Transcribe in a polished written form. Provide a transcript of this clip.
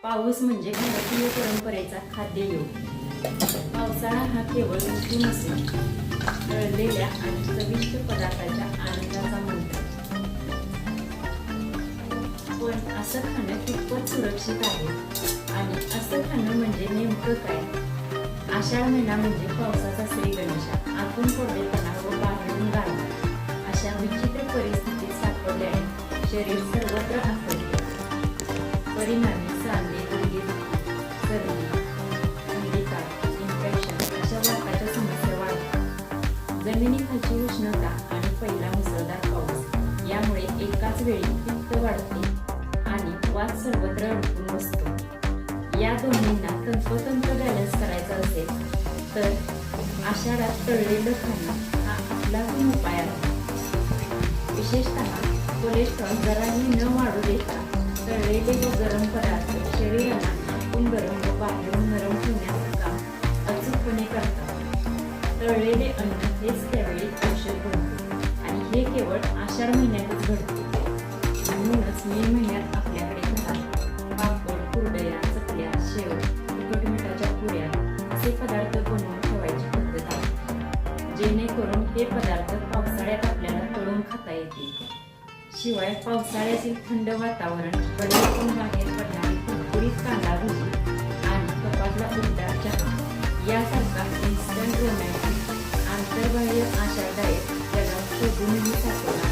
पाऊस म्हणजे भारतीय परंपरेचा खाद्ययोग. पावसाळा हा केवळ ऋतू नसून तळलेल्या आणि चविष्ट पदार्थाच्या आनंदाचा मंत्र. पण असं खाणं कितपत सुरक्षित आहे आणि असं खाणं म्हणजे नेमकं काय? आषाढ महिना म्हणजे पावसाचा श्री गणेशा. आतून कोरडेपणा व बाहेरून गारवा अशा विचित्र परिस्थितीत सापडल्याने शरीर सर्वत्र आखडते. परिणामी सांधे, गुडघे, सर्दी, थंडीताप, इन्फेक्शन अशा वाताच्या समस्या वाढतात. जमिनीखालची उष्णता आणि पहिला मुसळधार पाऊस यामुळे एकाच वेळी पित्त वाढते आणि वात सर्वत्र अडकून बसतो. या दोन्हींना तंतोतंत बॅलन्स करायचा असेल तर आषाढात तळलेलं खाणं हा आपलाच उपाय आहे. विशेषतः कोलेस्ट्रॉल जराही न वाढू देता तळलेले व गरम पदार्थ शरीराला आतून गरम व बाहेरून नरम ठेवण्याचं काम अचूकपणे करतात. तळलेले अन्न हेच त्यावेळी औषध बनते आणि हे केवळ आषाढ महिन्यातच घडते. म्हणूनच मे महिन्यात आपल्याकडे घरात पापड, कुरडया, चकल्या, शेव, तिखट मिठाच्या पुऱ्या असे पदार्थ बनवून ठेवायची पद्धत आहे, जेणेकरून हे पदार्थ पावसाळ्यात आपल्याला तळून खाता येतील. शिवाय पावसाळ्यातील थंड वातावरण, कढईतून बाहेर पडणारी कुरकुरीत कांदा भजी आणि कपातला उबदार चहा यासारखा इन्स्टंट रोमॅन्टिक आंतरबाह्य आषाढ डाएट जगात शोधूनही सापडला